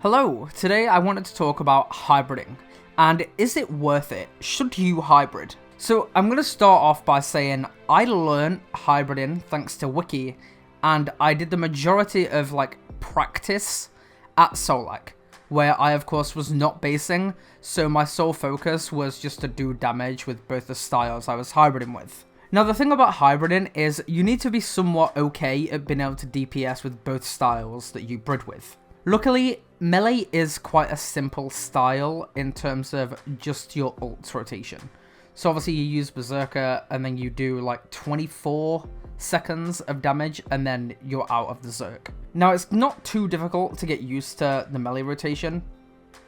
Hello, today I wanted to talk about hybriding, and is it worth it? Should you hybrid? So I'm going to start off by saying I learned hybriding thanks to Wiki, and I did the majority of practice at Solak, where I of course was not basing, so my sole focus was just to do damage with both the styles I was hybriding with. Now the thing about hybriding is you need to be somewhat okay at being able to DPS with both styles that you brid with. Luckily, melee is quite a simple style in terms of just your ult rotation. So obviously you use Berserker and then you do like 24 seconds of damage and then you're out of the Zerk. Now it's not too difficult to get used to the melee rotation.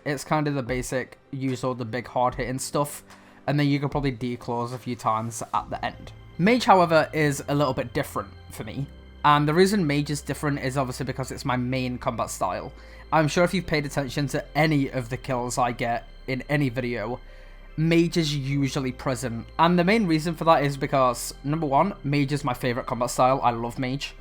It's kind of the basic, use all the big hard hitting stuff, and then you can probably declaws a few times at the end. Mage, however, is a little bit different for me. And the reason Mage is different is obviously because it's my main combat style. I'm sure if you've paid attention to any of the kills I get in any video, Mage is usually present. And the main reason for that is because, number one, Mage is my favourite combat style. I love Mage.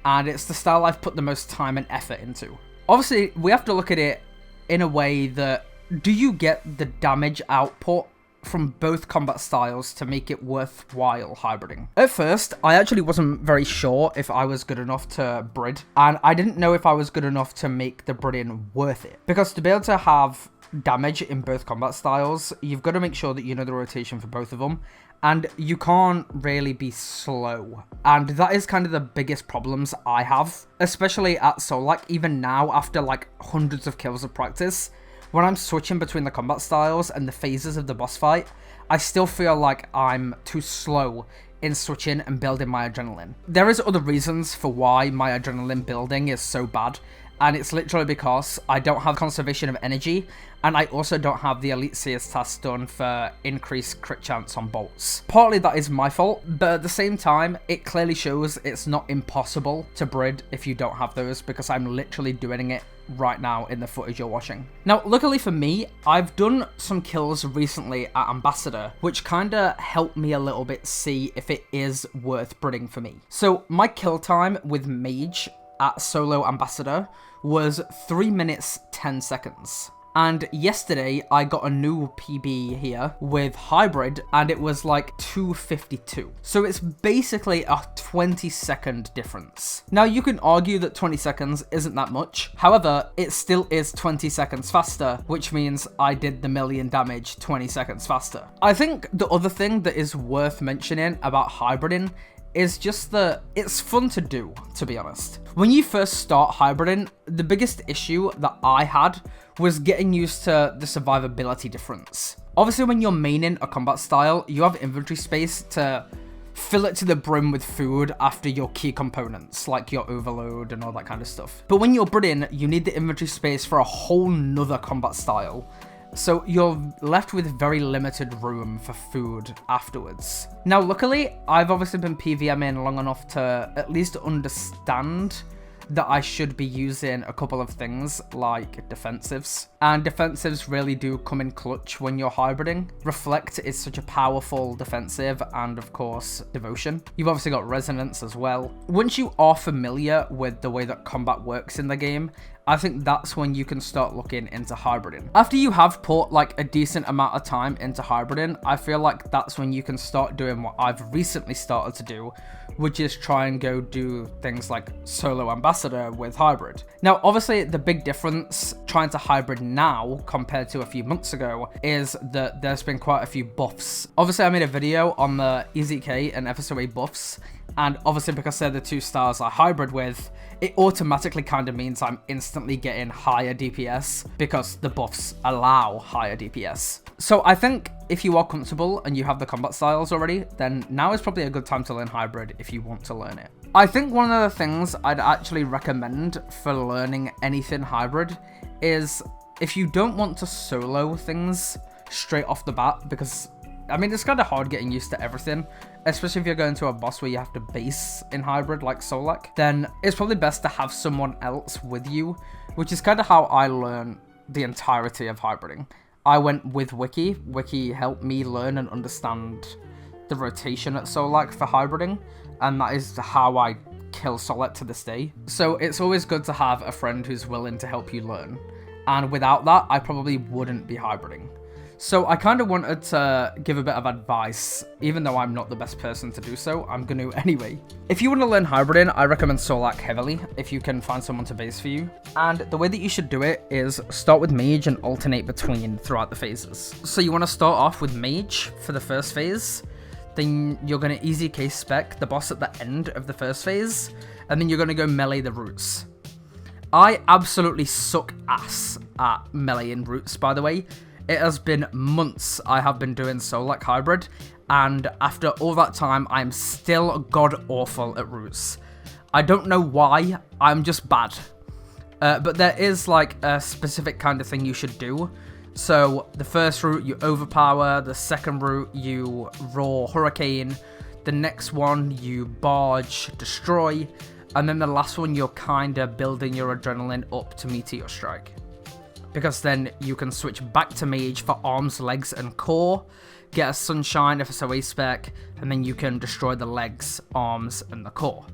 And it's the style I've put the most time and effort into. Obviously, we have to look at it in a way that, do you get the damage output from both combat styles to make it worthwhile hybriding? At first, I actually wasn't very sure if I was good enough to brid, and I didn't know if I was good enough to make the bridding worth it. Because to be able to have damage in both combat styles, you've got to make sure that you know the rotation for both of them, and you can't really be slow. And that is kind of the biggest problems I have, especially at Solak. Even now, after like hundreds of kills of practice, when I'm switching between the combat styles and the phases of the boss fight, I still feel like I'm too slow in switching and building my adrenaline. There is other reasons for why my adrenaline building is so bad, and it's literally because I don't have conservation of energy, and I also don't have the Elite Seers task done for increased crit chance on bolts. Partly that is my fault, but at the same time, it clearly shows it's not impossible to brid if you don't have those, because I'm literally doing it right now in the footage you're watching. Now, luckily for me, I've done some kills recently at Ambassador, which kinda helped me a little bit see if it is worth bridding for me. So my kill time with Mage at solo Ambassador was 3 minutes 10 seconds. And yesterday, I got a new PB here with Hybrid, and it was like 2:52. So it's basically a 20-second difference. Now, you can argue that 20 seconds isn't that much. However, it still is 20 seconds faster, which means I did the million damage 20 seconds faster. I think the other thing that is worth mentioning about hybriding is just that it's fun to do, to be honest. When you first start hybriding, the biggest issue that I had was getting used to the survivability difference. Obviously, when you're maining a combat style, you have inventory space to fill it to the brim with food after your key components, like your overload and all that kind of stuff. But when you're bridding, you need the inventory space for a whole nother combat style. So you're left with very limited room for food afterwards. Now, luckily, I've obviously been PVMing long enough to at least understand that I should be using a couple of things like defensives. And defensives really do come in clutch when you're hybriding. Reflect is such a powerful defensive, and of course, Devotion. You've obviously got Resonance as well. Once you are familiar with the way that combat works in the game, I think that's when you can start looking into hybriding. After you have put like a decent amount of time into hybriding, I feel like that's when you can start doing what I've recently started to do, which is try and go do things like solo Ambassador with hybrid. Now, obviously, the big difference trying to hybrid now compared to a few months ago is that there's been quite a few buffs. Obviously, I made a video on the EZK and FSOA buffs, and obviously because they're the two styles I hybrid with, it automatically kind of means I'm instantly getting higher DPS because the buffs allow higher DPS. So I think if you are comfortable and you have the combat styles already, then now is probably a good time to learn hybrid if you want to learn it. I think one of the things I'd actually recommend for learning anything hybrid is if you don't want to solo things straight off the bat, because I mean, it's kind of hard getting used to everything, especially if you're going to a boss where you have to base in hybrid like Solak, then it's probably best to have someone else with you, which is kind of how I learned the entirety of hybriding. I went with Wiki. Wiki helped me learn and understand the rotation at Solak for hybriding, and that is how I kill Solak to this day. So it's always good to have a friend who's willing to help you learn. and without that, I probably wouldn't be hybriding. So I kind of wanted to give a bit of advice, even though I'm not the best person to do so, I'm going to anyway. If you want to learn hybriding, I recommend Solak heavily, if you can find someone to base for you. And the way that you should do it is start with Mage and alternate between throughout the phases. So you want to start off with Mage for the first phase, then you're going to easy case spec the boss at the end of the first phase, and then you're going to go melee the roots. I absolutely suck ass at melee and roots, by the way. It has been months I have been doing Solak hybrid, and after all that time, I'm still god-awful at roots. I don't know why, I'm just bad. But there is like a specific kind of thing you should do. So the first route you overpower, the second route you roar hurricane, the next one you barge destroy, and then the last one you're kinda building your adrenaline up to meteor strike. Because then you can switch back to Mage for arms, legs, and core, get a Sunshine if it's a spec, and then you can destroy the legs, arms, and the core.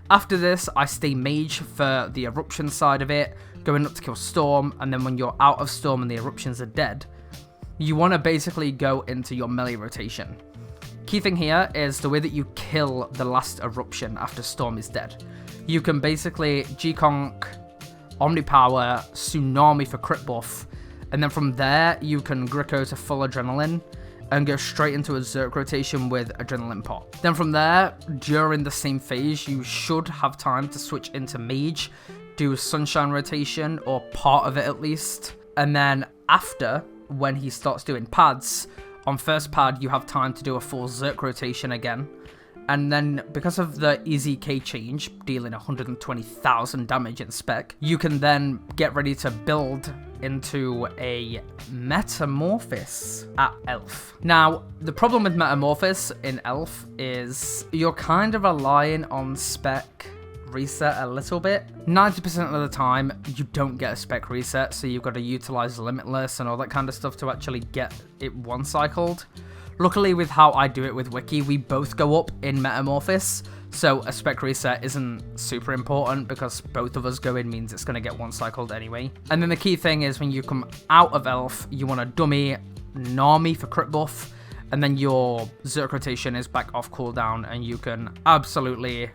After this, I stay Mage for the eruption side of it, going up to kill Storm, and then when you're out of Storm and the eruptions are dead, you want to basically go into your melee rotation. Key thing here is the way that you kill the last eruption after Storm is dead. You can basically G-Conk, Omnipower, Tsunami for crit buff, and then from there you can Gricko to full adrenaline and go straight into a Zerk rotation with Adrenaline Pot. Then from there, during the same phase, you should have time to switch into Mage, do Sunshine rotation, or part of it at least, and then after, when he starts doing pads, on first pad you have time to do a full Zerk rotation again. And then, because of the easy K change, dealing 120,000 damage in spec, you can then get ready to build into a Metamorphosis at Elf. Now, the problem with Metamorphosis in Elf is you're kind of relying on spec reset a little bit. 90% of the time, you don't get a spec reset, so you've got to utilize Limitless and all that kind of stuff to actually get it one-cycled. Luckily, with how I do it with Wiki, we both go up in Metamorphosis, so a spec reset isn't super important because both of us go in means it's going to get one cycled anyway. And then the key thing is when you come out of Elf, you want a dummy Nami for crit buff, and then your Zerk rotation is back off cooldown, and you can absolutely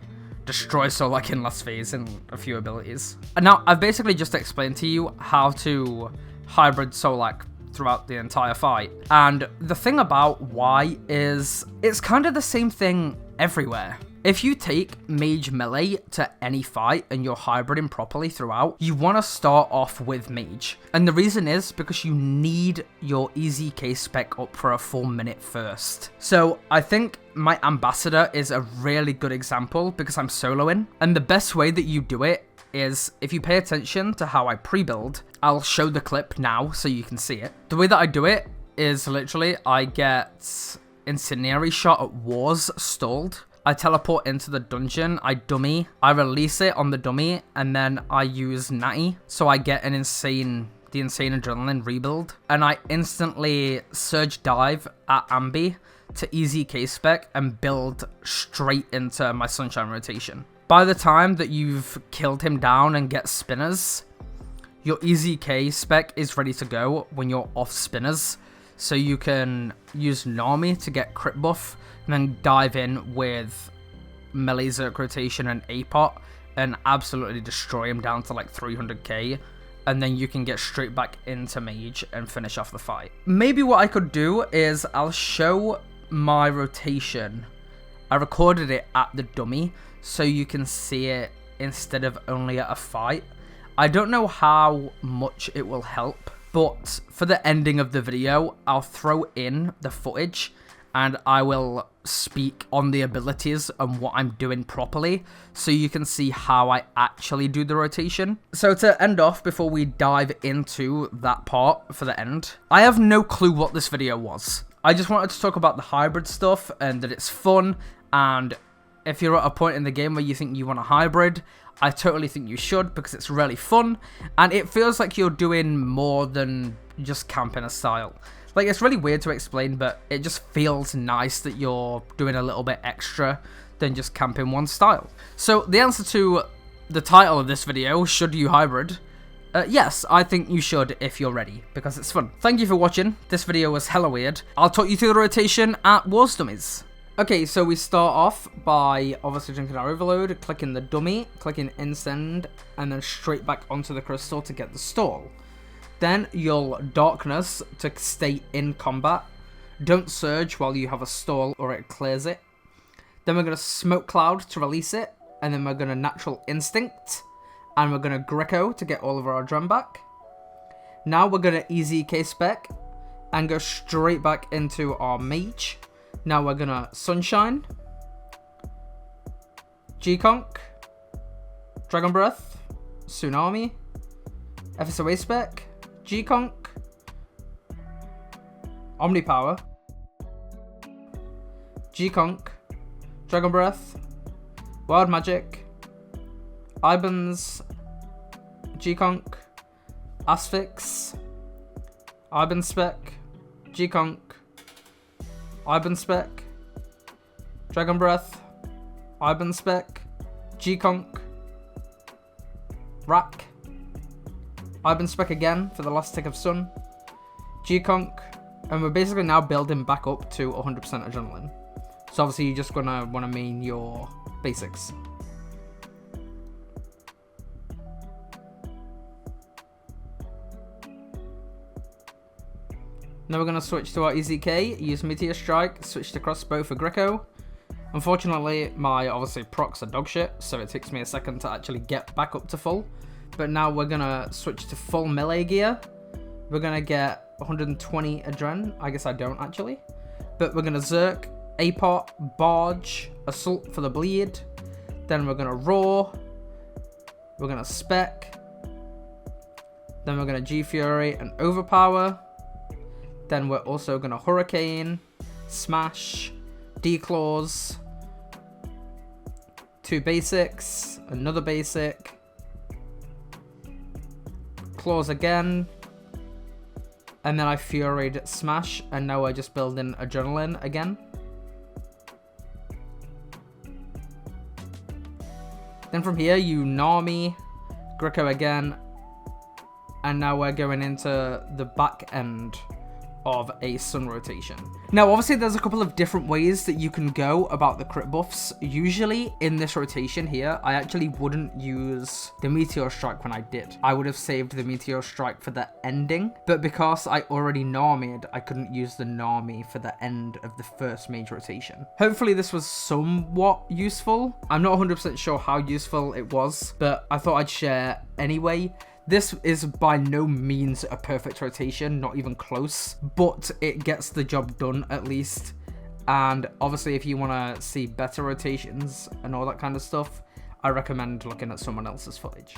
destroy Solak in last phase in a few abilities. And now, I've basically just explained to you how to hybrid Solak throughout the entire fight. And the thing about Y is it's kind of the same thing everywhere. If you take Mage Melee to any fight and you're hybriding properly throughout, you want to start off with Mage. And the reason is because you need your easy case spec up for a full minute first. So I think my Ambassador is a really good example because I'm soloing. And the best way that you do it is if you pay attention to how I pre-build, I'll show the clip now so you can see it. The way that I do it is literally I get Incendiary Shot at Wars stalled. I teleport into the dungeon, I dummy, I release it on the dummy, and then I use Natty, so I get the insane adrenaline rebuild. And I instantly surge dive at Ambi to easy case spec and build straight into my Sunshine rotation. By the time that you've killed him down and get spinners, your easy K spec is ready to go when you're off spinners. So you can use Nami to get crit buff and then dive in with melee Zerk rotation and A-Pot and absolutely destroy him down to like 300k. And then you can get straight back into Mage and finish off the fight. Maybe what I could do is I'll show my rotation. I recorded it at the dummy so you can see it instead of only at a fight. I don't know how much it will help, but for the ending of the video, I'll throw in the footage and I will speak on the abilities and what I'm doing properly so you can see how I actually do the rotation. So to end off, before we dive into that part for the end, I have no clue what this video was. I just wanted to talk about the hybrid stuff and that it's fun, and if you're at a point in the game where you think you want a hybrid, I totally think you should because it's really fun and it feels like you're doing more than just camping a style. Like, it's really weird to explain, but it just feels nice that you're doing a little bit extra than just camping one style. So the answer to the title of this video, should you hybrid, Yes, I think you should if you're ready, because it's fun. Thank you for watching. This video was hella weird. I'll talk you through the rotation at Wars Dummies. Okay, so we start off by obviously drinking our overload, clicking the dummy, clicking insend, and then straight back onto the crystal to get the stall. Then you'll darkness to stay in combat. Don't surge while you have a stall or it clears it. Then we're going to smoke cloud to release it, and then we're going to natural instinct, and we're going to Greco to get all of our adrenaline back. Now we're going to easy K-spec and go straight back into our mage. Now we're going to sunshine, G-conk, dragon breath, tsunami, FSOA spec, G-conk, omnipower, G-conk, dragon breath, wild magic, Ibans, G-conk, asphyx, Iban spec, G-conk, Iban spec, dragon breath, Iban spec, G-conk, rack, Iban spec again for the last tick of sun, G-conk, and we're basically now building back up to 100% adrenaline. So obviously you're just gonna want to main your basics. Now we're going to switch to our EZK, use Meteor Strike, switch to crossbow for Greco. Unfortunately, my obviously procs are dog shit, so it takes me a second to actually get back up to full. But now we're going to switch to full melee gear. We're going to get 120 adren. I guess I don't actually. But we're going to Zerk, Apot, Barge, Assault for the bleed. Then we're going to Roar. We're going to Spec. Then we're going to G-Fury and Overpower. Then we're also going to Hurricane, Smash, Declaws, 2 basics, another basic, Claws again, and then I Furied Smash, and now we're just building Adrenaline again. Then from here you Nami, Greco again, and now we're going into the back end of a sun rotation. Now obviously there's a couple of different ways that you can go about the crit buffs. Usually in this rotation here, I actually wouldn't use the Meteor Strike when I did. I would have saved the Meteor Strike for the ending, but because I already Nami'd, I couldn't use the Nami for the end of the first mage rotation. Hopefully this was somewhat useful. I'm not 100% sure how useful it was, but I thought I'd share anyway. This is by no means a perfect rotation, not even close, but it gets the job done at least. And obviously if you want to see better rotations and all that kind of stuff, I recommend looking at someone else's footage.